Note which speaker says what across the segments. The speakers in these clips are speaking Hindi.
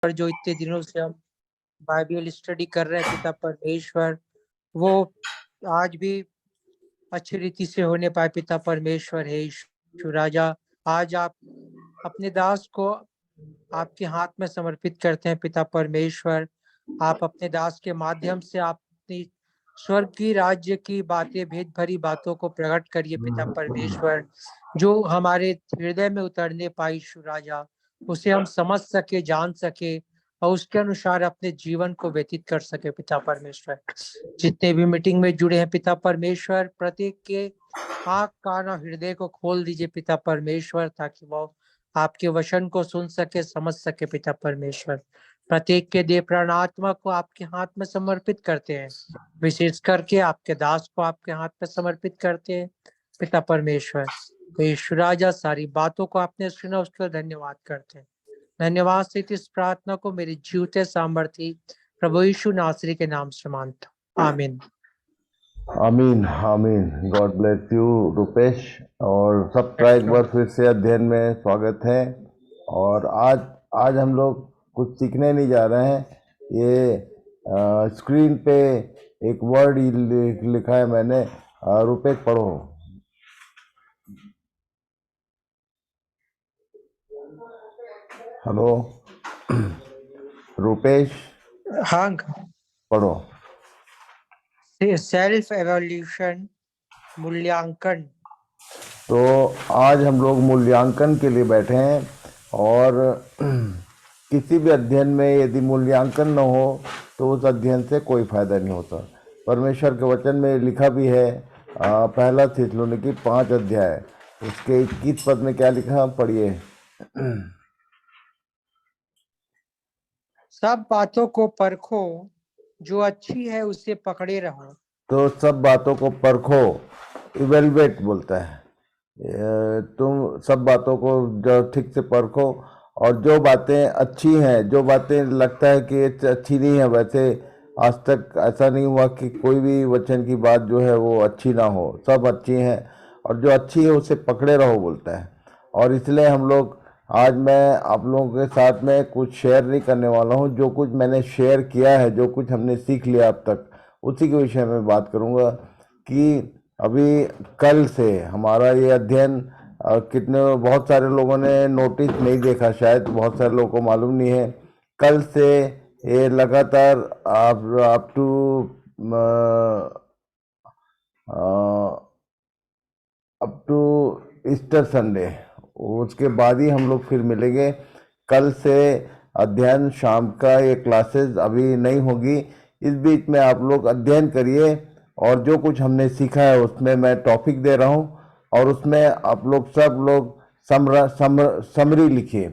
Speaker 1: पर जो इतने दिनों से हम बाइबल स्टडी कर रहे हैं पिता परमेश्वर, वो आज भी अच्छी रीति से होने पाए पिता परमेश्वर। हे यीशु राजा, आज आप अपने दास को आपके हाथ में समर्पित करते हैं पिता परमेश्वर। आप अपने दास के माध्यम से आप अपनी स्वर्ग की राज्य की बातें, भेद भरी बातों को प्रकट करिए पिता परमेश्वर, जो हमारे हृदय में उतरने पाई यीशु राजा, उसे हम समझ सके, जान सके और उसके अनुसार अपने जीवन को व्यतीत कर सके पिता परमेश्वर। जितने भी मीटिंग में जुड़े हैं पिता परमेश्वर, प्रत्येक के आँख कान और हृदय को खोल दीजिए पिता परमेश्वर, ताकि वो आपके वचन को सुन सके, समझ सके पिता परमेश्वर। प्रत्येक के देह प्राण आत्मा को आपके हाथ में समर्पित करते हैं, विशेष करके आपके दास को आपके हाथ में समर्पित करते हैं पिता परमेश्वर। तो यीशु राजा, सारी बातों को आपने सुना, उसके लिए धन्यवाद करते हैं। धन्यवाद से इस प्रार्थना को मेरी जीवते सामर्थी प्रभु यीशु नासरी के नाम से मानता हूं। आमीन।
Speaker 2: आमीन आमीन। गॉड ब्लेस यू रूपेश, और सबका एक बार फिर से अध्ययन में स्वागत है। और आज हम लोग कुछ सीखने नहीं जा रहे हैं। ये स्क्रीन पे एक वर्ड लिखा है मैंने। रूपेश पढ़ो। हेलो रूपेश,
Speaker 1: हाँ,
Speaker 2: पढ़ो।
Speaker 1: सेल्फ एवोल्यूशन, मूल्यांकन।
Speaker 2: तो आज हम लोग मूल्यांकन के लिए बैठे हैं, और किसी भी अध्ययन में यदि मूल्यांकन न हो तो उस अध्ययन से कोई फायदा नहीं होता। परमेश्वर के वचन में लिखा भी है, पहला थिस्सलुनीकी 5 अध्याय उसके 21 पद में क्या लिखा, पढ़िए।
Speaker 1: सब बातों को परखो, जो अच्छी है उसे पकड़े रहो।
Speaker 2: तो सब बातों को परखो, इवेलुएट बोलता है। तुम सब बातों को जो ठीक से परखो, और जो बातें अच्छी हैं, जो बातें लगता है कि अच्छी नहीं है, वैसे आज तक ऐसा नहीं हुआ कि कोई भी वचन की बात जो है वो अच्छी ना हो, सब अच्छी हैं, और जो अच्छी है उसे पकड़े रहो बोलता है। और इसलिए हम लोग आज मैं आप लोगों के साथ में कुछ शेयर नहीं करने वाला हूँ। जो कुछ मैंने शेयर किया है, जो कुछ हमने सीख लिया अब तक, उसी के विषय में बात करूँगा। कि अभी कल से हमारा ये अध्ययन, कितने बहुत सारे लोगों ने नोटिस नहीं देखा, शायद बहुत सारे लोगों को मालूम नहीं है। कल से ये लगातार अप टू ईस्टर संडे, उसके बाद ही हम लोग फिर मिलेंगे। कल से अध्ययन शाम का ये क्लासेस अभी नहीं होगी। इस बीच में आप लोग अध्ययन करिए, और जो कुछ हमने सीखा है उसमें मैं टॉपिक दे रहा हूँ, और उसमें आप लोग सब लोग समरी लिखिए।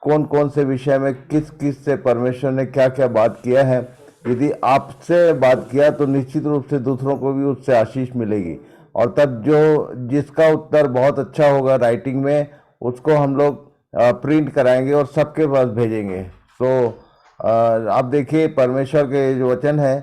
Speaker 2: कौन कौन से विषय में किस किस से परमेश्वर ने क्या क्या बात किया है। यदि आपसे बात किया तो निश्चित रूप से दूसरों को भी उससे आशीष मिलेगी। और तब जो जिसका उत्तर बहुत अच्छा होगा राइटिंग में, उसको हम लोग प्रिंट कराएंगे और सबके पास भेजेंगे। तो आप देखिए, परमेश्वर के जो वचन है,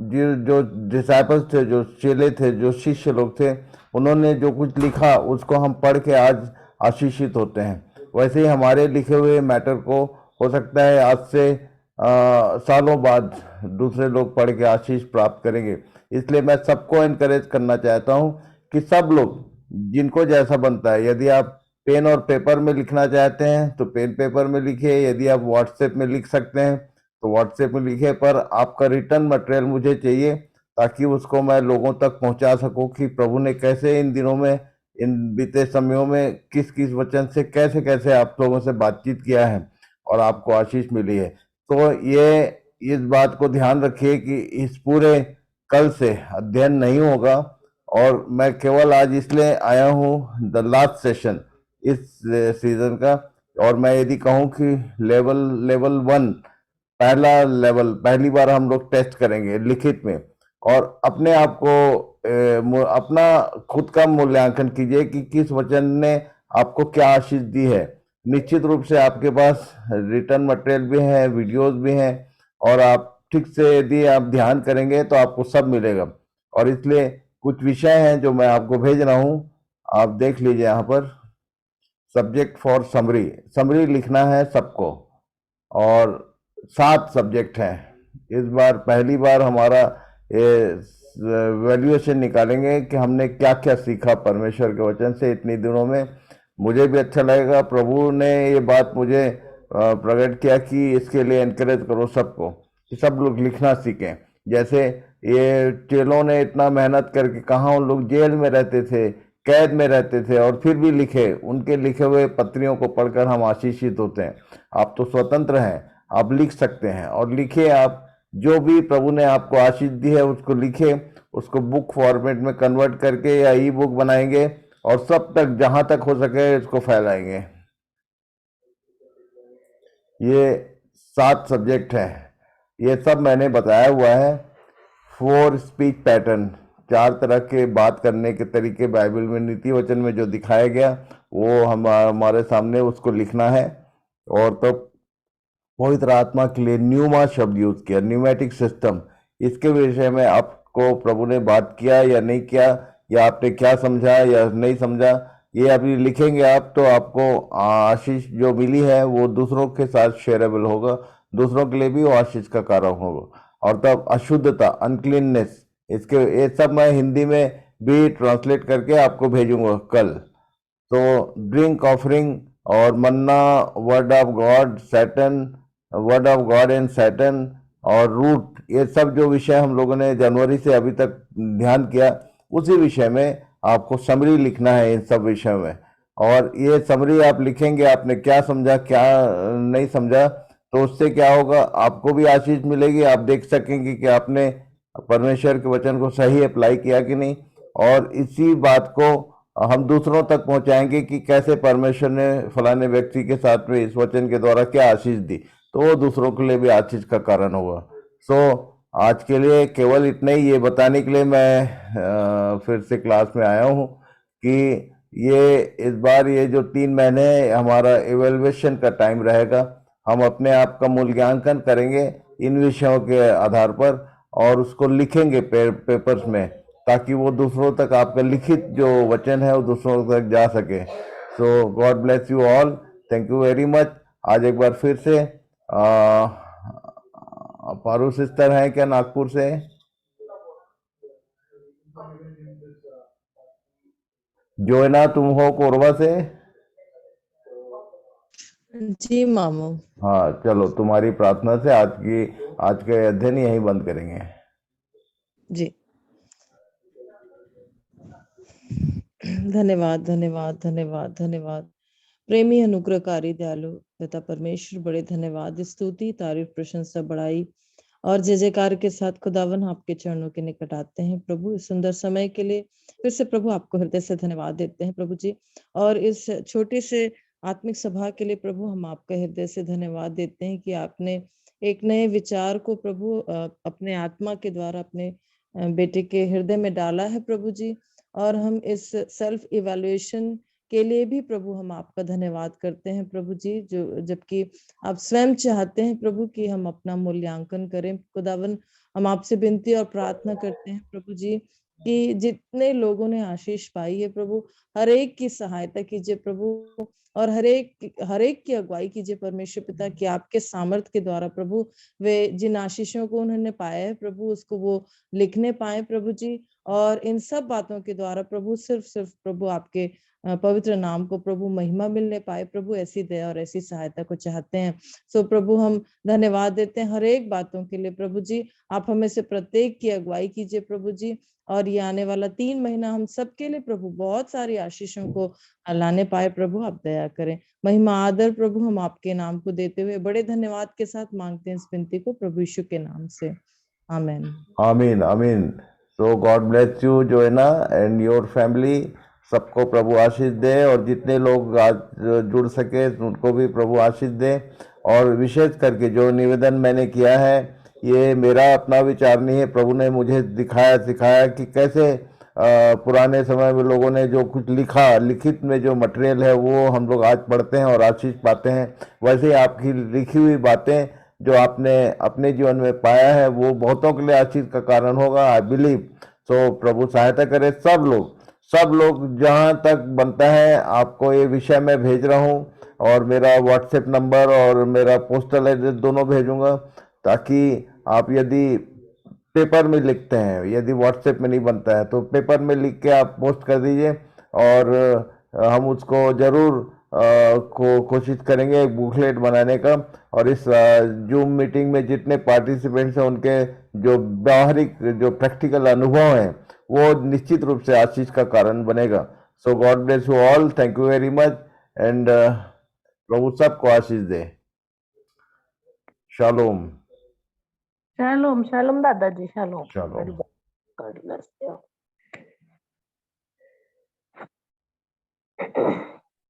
Speaker 2: जो डिसाइपल्स थे, जो चेले थे, जो शिष्य लोग थे, उन्होंने जो कुछ लिखा उसको हम पढ़ के आज आशीषित होते हैं। वैसे ही हमारे लिखे हुए मैटर को हो सकता है आज से सालों बाद दूसरे लोग पढ़ के आशीष प्राप्त करेंगे। इसलिए मैं सबको इनकरेज करना चाहता हूं कि सब लोग जिनको जैसा बनता है, यदि आप पेन और पेपर में लिखना चाहते हैं तो पेन पेपर में लिखिए, यदि आप व्हाट्सएप में लिख सकते हैं तो व्हाट्सएप में लिखिए, पर आपका रिटर्न मटेरियल मुझे चाहिए, ताकि उसको मैं लोगों तक पहुंचा सकूं कि प्रभु ने कैसे इन दिनों में, इन बीते समयों में किस किस वचन से कैसे कैसे आप लोगों से बातचीत किया है और आपको आशीष मिली है। तो ये इस बात को ध्यान रखिए कि इस पूरे कल से अध्ययन नहीं होगा, और मैं केवल आज इसलिए आया हूँ द लास्ट सेशन इस सीजन का। और मैं यदि कहूँ कि लेवल 1, पहला लेवल, पहली बार हम लोग टेस्ट करेंगे लिखित में, और अपने आप को अपना खुद का मूल्यांकन कीजिए कि किस वचन ने आपको क्या आशीष दी है। निश्चित रूप से आपके पास रिटर्न मटेरियल भी है, वीडियोस भी हैं, और आप ठीक से यदि आप ध्यान करेंगे तो आपको सब मिलेगा। और इसलिए कुछ विषय हैं जो मैं आपको भेज रहा हूं, आप देख लीजिए। यहाँ पर सब्जेक्ट फॉर समरी लिखना है सबको। और 7 सब्जेक्ट हैं। इस बार पहली बार हमारा वैल्यूएशन निकालेंगे कि हमने क्या क्या सीखा परमेश्वर के वचन से इतने दिनों में। मुझे भी अच्छा लगेगा, प्रभु ने ये बात मुझे प्रकट किया कि इसके लिए एनकरेज करो सबको कि सब लोग लिखना सीखें। जैसे ये चेलों ने इतना मेहनत करके, कहाँ उन लोग जेल में रहते थे, कैद में रहते थे, और फिर भी लिखे। उनके लिखे हुए पत्रियों को पढ़कर हम आशीषित होते हैं। आप तो स्वतंत्र हैं, आप लिख सकते हैं, और लिखिए। आप जो भी प्रभु ने आपको आशीष दी है उसको लिखे, उसको बुक फॉर्मेट में कन्वर्ट करके या ई बुक बनाएंगे और सब तक, जहां तक हो सके, इसको फैलाएंगे। ये 7 सब्जेक्ट हैं, ये सब मैंने बताया हुआ है। 4 स्पीच पैटर्न, 4 तरह के बात करने के तरीके बाइबल में, नीति वचन में जो दिखाया गया, वो हमारे सामने उसको लिखना है। और तो पवित्र आत्मा के लिए न्यूमा शब्द यूज किया, न्यूमेटिक सिस्टम। इसके विषय में आपको प्रभु ने बात किया या नहीं किया, या आपने क्या समझा या नहीं समझा, ये अभी लिखेंगे आप, तो आपको आशीष जो मिली है वो दूसरों के साथ शेयरेबल होगा, दूसरों के लिए भी वो आशीष का कारण होगा। और तब अशुद्धता, अनक्लीननेस, इसके ये सब मैं हिंदी में भी ट्रांसलेट करके आपको भेजूंगा कल। तो ड्रिंक ऑफरिंग और manna, word of God, Satan, word of God and Satan, और रूट, ये सब जो विषय हम लोगों ने जनवरी से अभी तक ध्यान किया, उसी विषय में आपको समरी लिखना है इन सब विषयों में। और ये समरी आप लिखेंगे, आपने क्या समझा क्या नहीं समझा, तो उससे क्या होगा, आपको भी आशीष मिलेगी। आप देख सकेंगे कि आपने परमेश्वर के वचन को सही अप्लाई किया कि नहीं, और इसी बात को हम दूसरों तक पहुंचाएंगे कि कैसे परमेश्वर ने फलाने व्यक्ति के साथ में इस वचन के द्वारा क्या आशीष दी, तो वो दूसरों के लिए भी आशीष का कारण होगा। सो आज के लिए केवल इतना ही, ये बताने के लिए मैं फिर से क्लास में आया हूँ कि ये इस बार ये जो 3 महीने हमारा एवेल्युएशन का टाइम रहेगा, हम अपने आप का मूल्यांकन करेंगे इन विषयों के आधार पर, और उसको लिखेंगे पेपर्स में, ताकि वो दूसरों तक, आपका लिखित जो वचन है वो दूसरों तक जा सके। So God bless you all, thank you very much. आज एक बार फिर से पारू सिस्टर हैं क्या नागपुर से? जोयना तुम हो कोरबा से?
Speaker 3: जी मामू।
Speaker 2: हाँ, चलो, तुम्हारी प्रार्थना से आज के अध्ययन यहीं बंद करेंगे।
Speaker 3: जी, धन्यवाद धन्यवाद धन्यवाद धन्यवाद। प्रेमी, अनुग्रहकारी, दयालु पिता परमेश्वर, बड़े धन्यवाद, स्तुति, तारीफ, प्रशंसा, बड़ाई और जय जयकार के साथ खुदावन आपके चरणों के निकट आते हैं प्रभु। इस सुंदर समय के लिए फिर से प्रभु आपको हृदय से धन्यवाद देते हैं प्रभु जी। और इस छोटे से आत्मिक सभा के लिए प्रभु हम आपका हृदय से धन्यवाद देते हैं कि आपने एक नए विचार को प्रभु अपने आत्मा के द्वारा अपने बेटे के हृदय में डाला है प्रभु जी। और हम इस सेल्फ इवैल्यूएशन के लिए भी प्रभु हम आपका धन्यवाद करते हैं प्रभु जी, जो जबकि आप स्वयं चाहते हैं प्रभु कि हम अपना मूल्यांकन करें। खुदावन, हम आपसे विनती और प्रार्थना करते हैं प्रभु जी कि जितने लोगों ने आशीष पाई है प्रभु, हर एक की सहायता कीजिए प्रभु, और हर एक की अगुवाई कीजिए परमेश्वर पिता, कि आपके सामर्थ्य के द्वारा प्रभु वे जिन आशीषों को उन्होंने पाया है प्रभु, उसको वो लिखने पाए प्रभु जी। और इन सब बातों के द्वारा प्रभु सिर्फ प्रभु आपके पवित्र नाम को प्रभु महिमा मिलने पाए प्रभु, ऐसी दया और ऐसी सहायता को चाहते हैं। सो प्रभु हम धन्यवाद देते हैं हर एक बातों के लिए प्रभु जी। आप हमें से प्रत्येक की अगुवाई कीजिए प्रभु जी, और ये आने वाला 3 महीना हम सबके लिए प्रभु बहुत सारी आशीषों को लाने पाए प्रभु, आप दया करें। महिमा आदर प्रभु हम आपके नाम को देते हुए बड़े धन्यवाद के साथ मांगते हैं इस विनती को प्रभु यीशु के नाम से, आमीन।
Speaker 2: आमीन आमीन। So God bless you Joyna and your family. सबको प्रभु आशीष दे, और जितने लोग आज जुड़ सके उनको भी प्रभु आशीष दे। और विशेष करके जो निवेदन मैंने किया है, ये मेरा अपना विचार नहीं है, प्रभु ने मुझे सिखाया कि कैसे पुराने समय में लोगों ने जो कुछ लिखा, लिखित में जो मटेरियल है वो हम लोग आज पढ़ते हैं और आशीष पाते हैं। वैसे ही आपकी लिखी हुई बातें जो आपने अपने जीवन में पाया है, वो बहुतों के लिए आशीष का कारण होगा, आई बिलीव। सो प्रभु सहायता करे। सब लोग जहां तक बनता है, आपको ये विषय मैं भेज रहा हूँ, और मेरा व्हाट्सएप नंबर और मेरा पोस्टल एड्रेस दोनों भेजूंगा, ताकि आप यदि पेपर में लिखते हैं, यदि व्हाट्सएप में नहीं बनता है तो पेपर में लिख के आप पोस्ट कर दीजिए, और हम उसको जरूर कोशिश करेंगे एक बुकलेट बनाने का। और इस जूम मीटिंग में जितने पार्टिसिपेंट्स हैं उनके जो व्यावहारिक जो प्रैक्टिकल अनुभव हैं वो निश्चित रूप से आशीष का कारण बनेगा। So God bless you all, thank you very much, and प्रभु सबको आशीष दे। शालोम।
Speaker 4: शालोम शालोम दादाजी, शालोम।
Speaker 2: शालोम।
Speaker 4: God bless you.